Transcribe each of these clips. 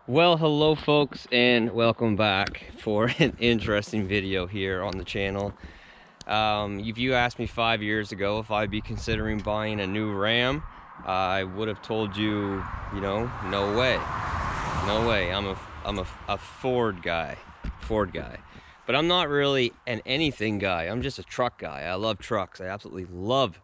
Well, hello folks, and welcome back for an interesting video here on the channel. If you asked me 5 years ago if I'd be considering buying a new Ram, I would have told you, no way, no way. I'm a Ford guy, but I'm not really an anything guy. I'm just a truck guy. I love trucks. I absolutely love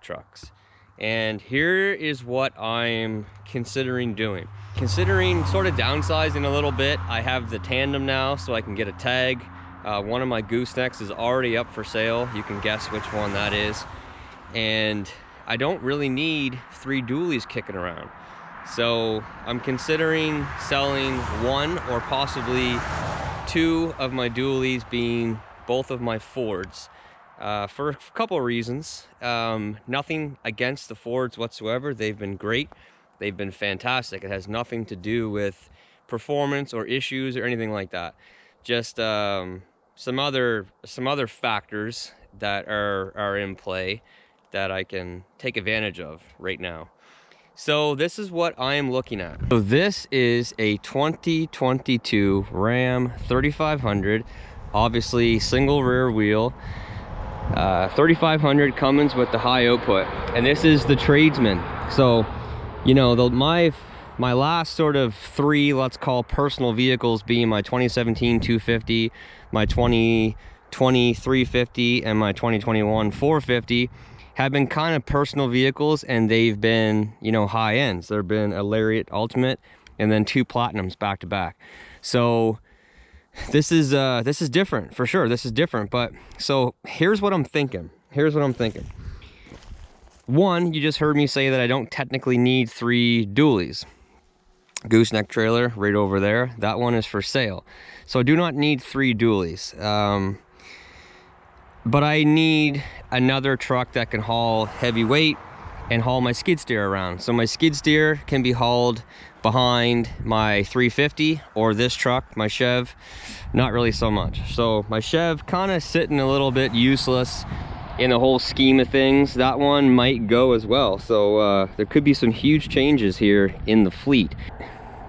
trucks. And here is what I'm considering doing. Considering sort of downsizing a little bit. I have the tandem now, so I can get a tag. One of my goosenecks is already up for sale. You can guess which one that is. And I don't really need 3 dualies kicking around. So I'm considering selling 1 or possibly 2 of my dualies, being both of my Fords. For a couple of reasons. Nothing against the Fords whatsoever. They've been great. They've been fantastic. It has nothing to do with performance or issues or anything like that. Just some other factors that are in play that I can take advantage of right now. So this is what I am looking at. So this is a 2022 Ram 3500, obviously single rear wheel. 3500 Cummins with the high output, and this is the tradesman. So my last sort of 3, let's call personal vehicles, being my 2017 250, my 2020 350, and my 2021 450, have been kind of personal vehicles, and they've been high ends. There've been a Lariat Ultimate and then 2 Platinums back to back. So this is different for sure. This is different. But so here's what I'm thinking. One, you just heard me say that I don't technically need 3 dualies. Gooseneck trailer right over there, that one is for sale. So I do not need 3 dualies. But I need another truck that can haul heavy weight and haul my skid steer around. So my skid steer can be hauled behind my 350, or this truck, my Chev, not really so much. So my Chev kind of sitting a little bit useless in the whole scheme of things. That one might go as well. So there could be some huge changes here in the fleet.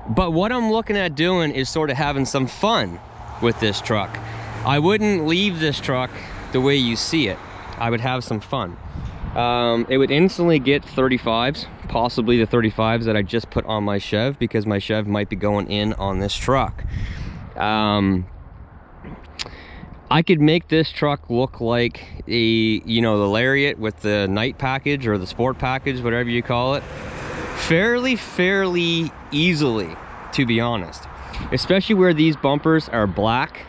But what I'm looking at doing is sort of having some fun with this truck. I wouldn't leave this truck the way you see it. I would have some fun. It would instantly get 35s, possibly the 35s that I just put on my Chev, because my Chev might be going in on this truck. I could make this truck look like the Lariat with the night package or the sport package, whatever you call it, fairly easily, to be honest. Especially where these bumpers are black.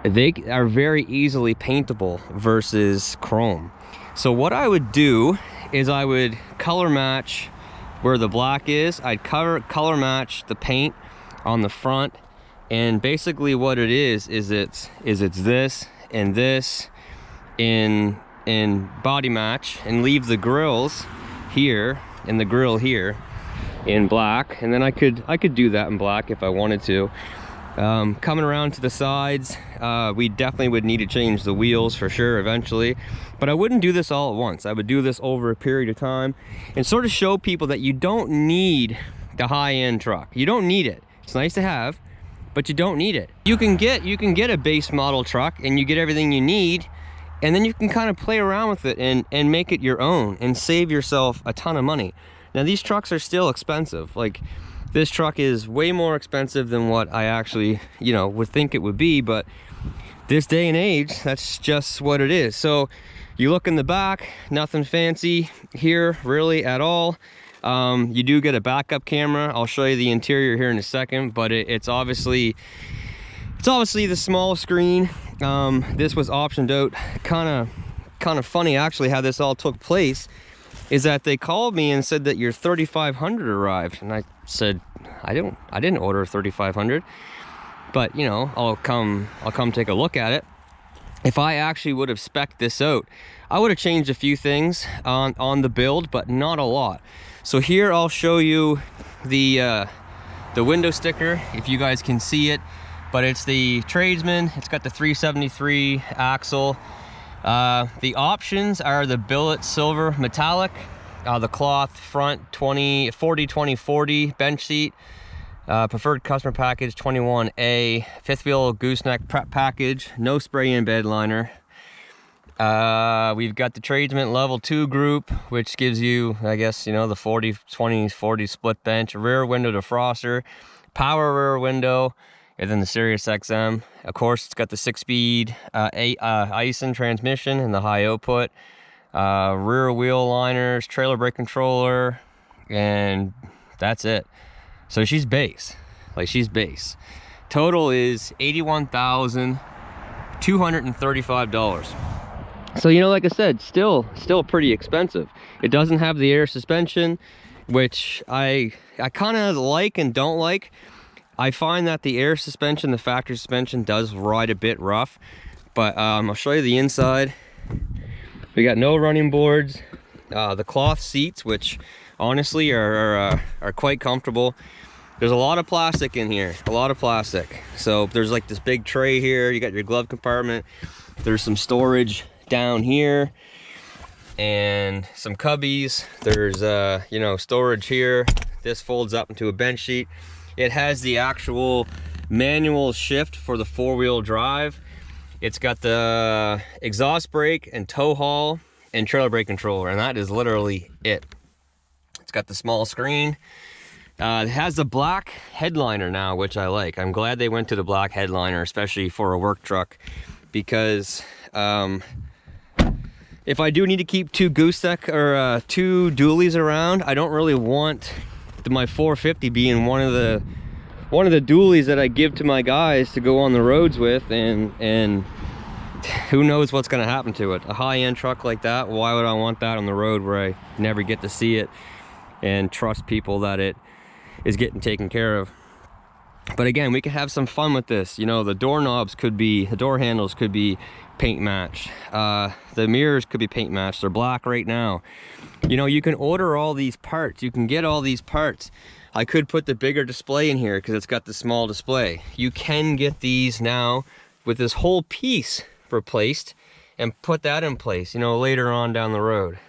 They are very easily paintable versus chrome. So what I would do is I would color match where the black is. I'd color match the paint on the front, and basically what it is it's this and this in body match, and leave the grills here and the grill here in black. And then I could do that in black if I wanted to. Coming around to the sides, we definitely would need to change the wheels for sure eventually, but I wouldn't do this all at once. I would do this over a period of time and sort of show people that you don't need the high-end truck. You don't need it. It's nice to have, but you don't need it. You can get a base model truck and you get everything you need, and then you can kind of play around with it and make it your own and save yourself a ton of money. Now these trucks are still expensive. Like, this truck is way more expensive than what I actually, would think it would be, but this day and age, that's just what it is. So you look in the back, nothing fancy here really at all. You do get a backup camera. I'll show you the interior here in a second, but it's obviously the small screen. This was optioned out. Kind of funny actually how this all took place is that they called me and said that your 3500 arrived, and I said I didn't order a 3500, but I'll come take a look at it. If I actually would have spec'd this out, I would have changed a few things on the build, but not a lot. So here I'll show you the window sticker if you guys can see it, but it's the tradesman. It's got the 373 axle. The options are the billet silver metallic, the cloth front 40 bench seat, Preferred customer package 21A, fifth wheel gooseneck prep package, no spray in bed liner. We've got the tradesman level 2 group, which gives you, I guess, you know, the 40 split bench, rear window defroster, power rear window, and then the Sirius XM. Of course, it's got the 6-speed Aisin transmission and the high output, rear wheel liners, trailer brake controller, and that's it. So she's base, like she's base. Total is $81,235. So, you know, like I said, still pretty expensive. It doesn't have the air suspension, which I kind of like and don't like. I find that the air suspension, the factory suspension, does ride a bit rough. But I'll show you the inside. We got no running boards. The cloth seats, which honestly are quite comfortable. There's a lot of plastic in here, a lot of plastic. So there's like this big tray here. You got your glove compartment. There's some storage down here and some cubbies. There's you know, storage here. This folds up into a bench seat. It has the actual manual shift for the 4-wheel drive. It's got the exhaust brake and tow haul and trailer brake controller, and that is literally it. It's got the small screen. It has the black headliner now, which I like. I'm glad they went to the black headliner, especially for a work truck, because if I do need to keep two gooseneck or two dualies around, I don't really want my 450 being one of the dualies that I give to my guys to go on the roads with, and who knows what's going to happen to it. A high-end truck like that, why would I want that on the road where I never get to see it and trust people that it is getting taken care of? But again, we could have some fun with this. You know, the doorknobs could be, the door handles could be paint matched. The mirrors could be paint matched. They're black right now. You know, you can order all these parts. You can get all these parts. I could put the bigger display in here because it's got the small display. You can get these now with this whole piece replaced and put that in place, you know, later on down the road.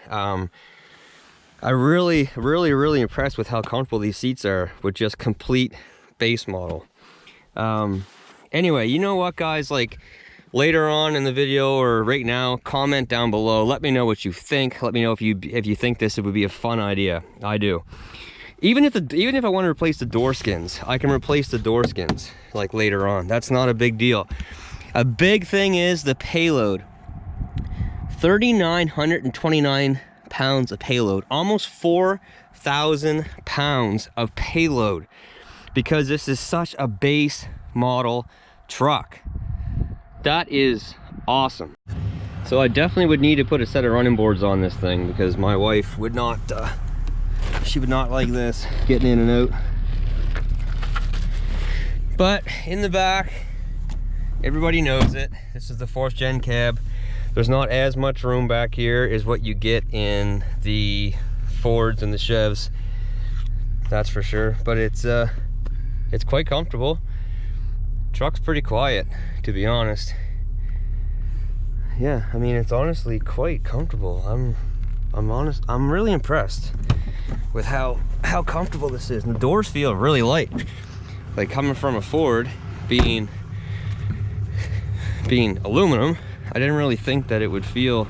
I really impressed with how comfortable these seats are with just complete base model. Anyway, you know what, guys, like later on in the video or right now, comment down below. Let me know what you think. Let me know if you think this would be a fun idea. I do. Even if I want to replace the door skins, I can replace the door skins like later on. That's not a big deal. A big thing is the payload. 3,929 pounds of payload, almost 4,000 pounds of payload, because this is such a base model truck. That is awesome. So I definitely would need to put a set of running boards on this thing, because my wife would not she would not like this getting in and out. But in the back, everybody knows it, this is the 4th gen cab. There's not as much room back here as what you get in the Fords and the Chevs, that's for sure. But it's quite comfortable. Truck's pretty quiet, to be honest. Yeah, I mean, it's honestly quite comfortable. I'm really impressed with how comfortable this is. And the doors feel really light. Like, coming from a Ford, being aluminum, I didn't really think that it would feel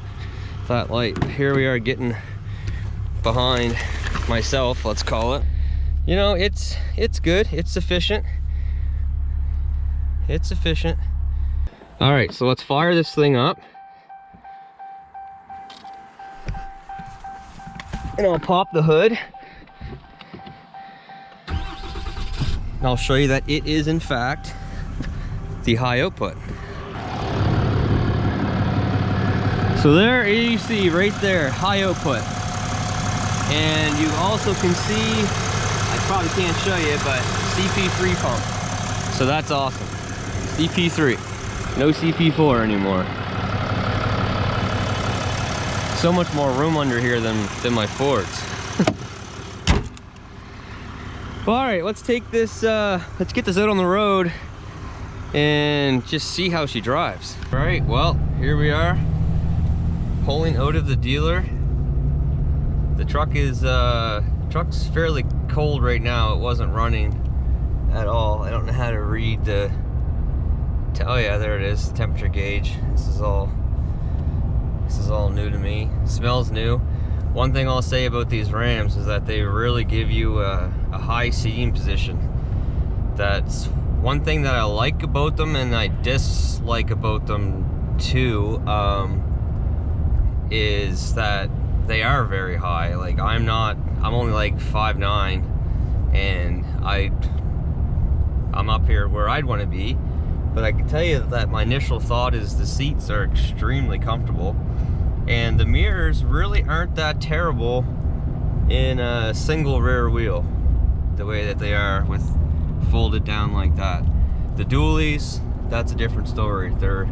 that light. Here we are getting behind myself, let's call it. You know, it's good, it's sufficient. It's sufficient. All right, so let's fire this thing up. And I'll pop the hood. And I'll show you that it is in fact the high output. So there you see right there, high output. And you also can see, I probably can't show you, but CP3 pump. So that's awesome. CP3, no CP4 anymore. So much more room under here than my Fords. Well, all right, let's take this, let's get this out on the road and just see how she drives. All right, well, here we are, pulling out of the dealer. The truck is, truck's fairly cold right now. It wasn't running at all. I don't know how to read the... Oh yeah, there it is, temperature gauge. This is all new to me. Smells new. One thing I'll say about these Rams is that they really give you a high seating position. That's one thing that I like about them, and I dislike about them too, is that they are very high. Like, I'm only like 5'9", and I'm up here where I'd want to be. But I can tell you that my initial thought is the seats are extremely comfortable, and the mirrors really aren't that terrible in a single rear wheel, the way that they are with folded down like that. The dualies, that's a different story. They're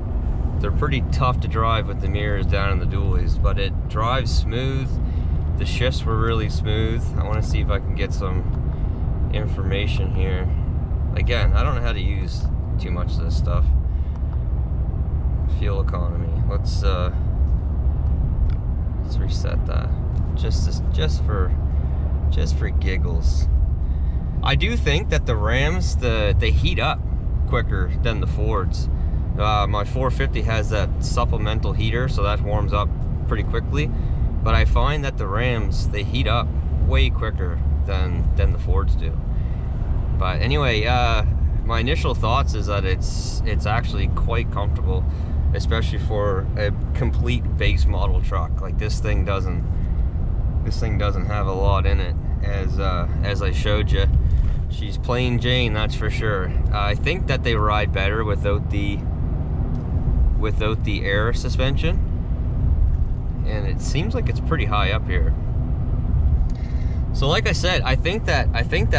pretty tough to drive with the mirrors down in the dualies, but it drives smooth. The shifts were really smooth. I want to see if I can get some information here. Again, I don't know how to use too much of this stuff. Fuel economy. Let's reset that. Just for giggles. I do think that the Rams, they heat up quicker than the Fords. My 450 has that supplemental heater, so that warms up pretty quickly. But I find that the Rams, they heat up way quicker than the Fords do. But anyway, my initial thoughts is that it's actually quite comfortable, especially for a complete base model truck. Like, this thing doesn't have a lot in it, as I showed you. She's plain Jane, that's for sure. I think that they ride better without the air suspension, and it seems like it's pretty high up here. So like I said, I think that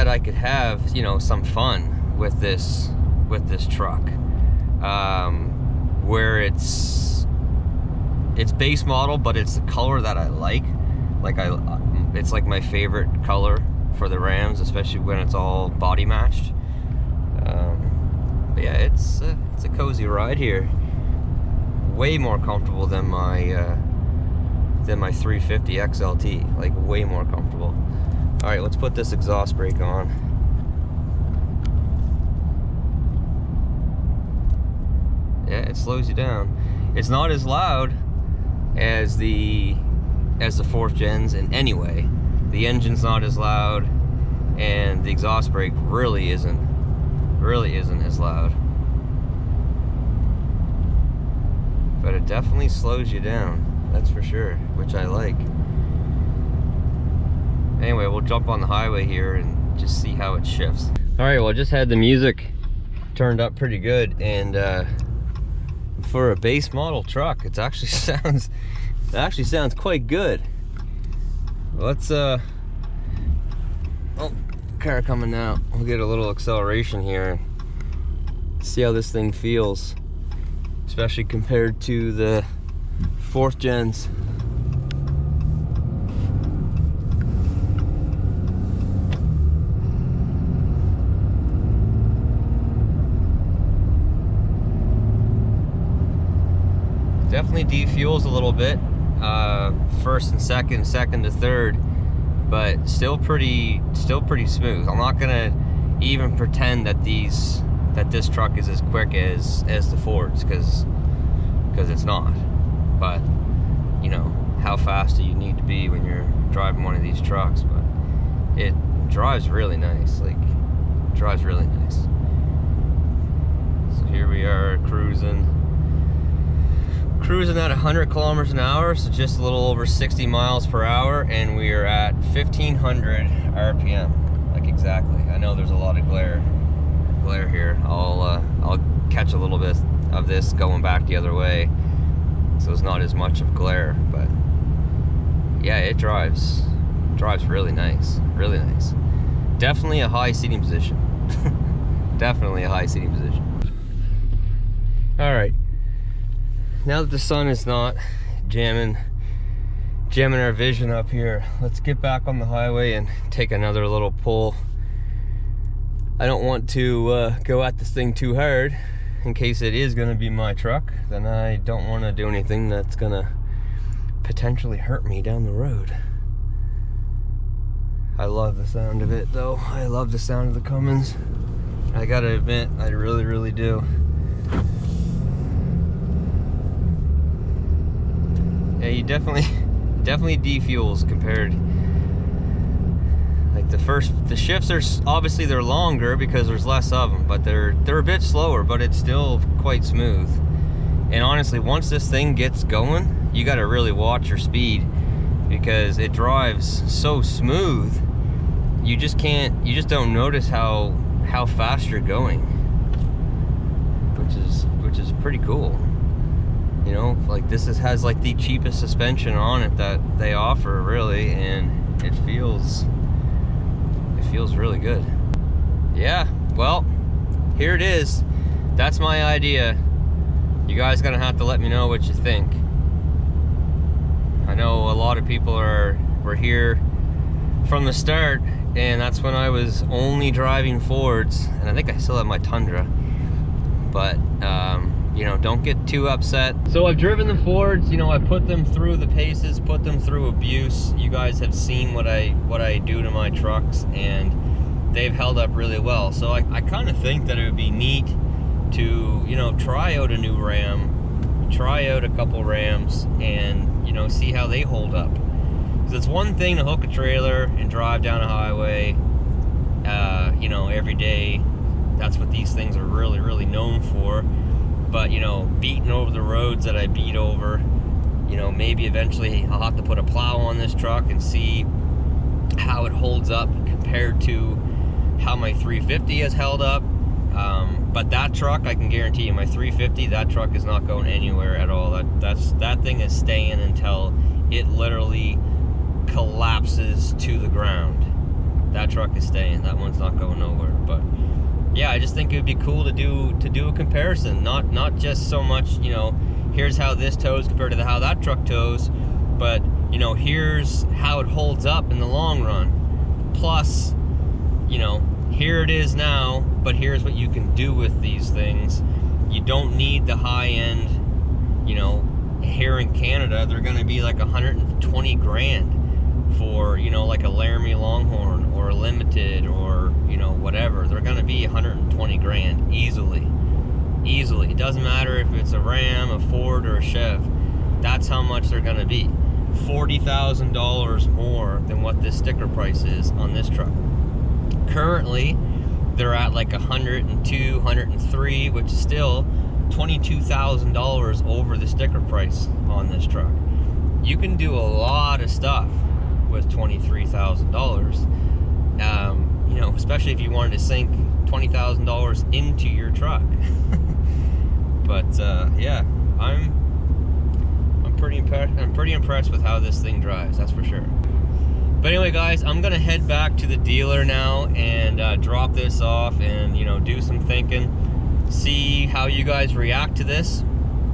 I could have, you know, some fun with this truck, where it's base model, but it's the color that I like. It's like my favorite color for the Rams, especially when it's all body matched. But yeah, it's a cozy ride here. Way more comfortable than my 350 XLT. Like, way more comfortable. All right, let's put this exhaust brake on. Yeah, it slows you down. It's not as loud as the 4th gens in any way. The engine's not as loud, and the exhaust brake really isn't as loud. But it definitely slows you down, that's for sure, which I like. Anyway, we'll jump on the highway here and just see how it shifts. All right, well, I just had the music turned up pretty good, and for a base model truck, it actually sounds quite good. Let's oh, car coming now. We'll get a little acceleration here, see how this thing feels, especially compared to the 4th gens. Definitely defuels a little bit, first and second to third, but still pretty smooth. I'm not gonna even pretend that this truck is as quick as the Fords, because it's not. But you know, how fast do you need to be when you're driving one of these trucks? But it drives really nice. Like, drives really nice. So here we are cruising at 100 kilometers an hour, so just a little over 60 miles per hour, and we are at 1500 RPM. Like, exactly. I know there's a lot of glare here. I'll catch a little bit of this going back the other way, so it's not as much of glare. But yeah, it drives really nice, really nice. Definitely a high seating position. Definitely a high seating position. All right, now that the sun is not jamming our vision up here, let's get back on the highway and take another little pull. I don't want to go at this thing too hard, in case it is going to be my truck. Then I don't want to do anything that's going to potentially hurt me down the road. I love the sound of it though. I love the sound of the Cummins. I gotta admit, I really do. Yeah, you definitely defuels compared. Like the shifts are obviously they're longer because there's less of them, but they're a bit slower, but it's still quite smooth. And honestly, once this thing gets going, you gotta really watch your speed because it drives so smooth. You just don't notice how fast you're going, which is pretty cool. You know, like this has like the cheapest suspension on it that they offer, really, and it feels really good. Yeah, well, here it is. That's my idea. You guys gonna have to let me know what you think. I know a lot of people were here from the start, and that's when I was only driving Fords, and I think I still have my Tundra, but you know, don't get too upset. So I've driven the Fords, you know, I put them through the paces, put them through abuse. You guys have seen what I do to my trucks, and they've held up really well. So I kind of think that it would be neat to, you know, try out a new Ram, try out a couple Rams, and, you know, see how they hold up. Because it's one thing to hook a trailer and drive down a highway, you know, every day. That's what these things are really known for. But, you know, beating over the roads that I beat over, you know, maybe eventually I'll have to put a plow on this truck and see how it holds up compared to how my 350 has held up. But that truck, I can guarantee you, my 350, that truck is not going anywhere at all. That thing is staying until it literally collapses to the ground. That truck is staying. That one's not going nowhere. But yeah, I just think it would be cool to do a comparison, not just so much, you know, here's how this tows compared to how that truck tows, but, you know, here's how it holds up in the long run. Plus, you know, here it is now, but here's what you can do with these things. You don't need the high end, you know, here in Canada, they're going to be like 120 grand for, you know, like a Laramie Longhorn or a Limited or, you know, whatever. They're going to be 120 grand easily. It doesn't matter if it's a Ram, a Ford, or a Chev. That's how much they're going to be. $40,000 more than what this sticker price is on this truck. Currently, they're at like 102, 103, which is still $22,000 over the sticker price on this truck. You can do a lot of stuff with $23,000. You know, especially if you wanted to sink $20,000 into your truck. But yeah, I'm pretty impressed with how this thing drives, that's for sure. But anyway, guys, I'm gonna head back to the dealer now and drop this off and, you know, do some thinking, see how you guys react to this,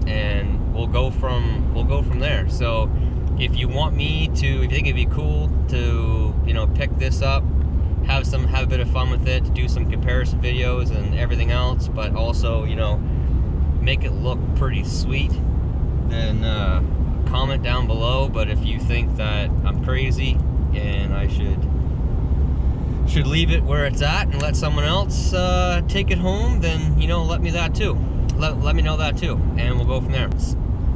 and we'll go from there. So if you want me to, if you think it'd be cool to, you know, pick this up, have a bit of fun with it, do some comparison videos and everything else, but also, you know, make it look pretty sweet, then comment down below. But if you think that I'm crazy and I should leave it where it's at and let someone else take it home, then, you know, let me know that too, and we'll go from there.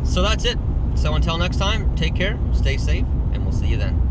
So that's it. So until next time, take care, stay safe, and we'll see you then.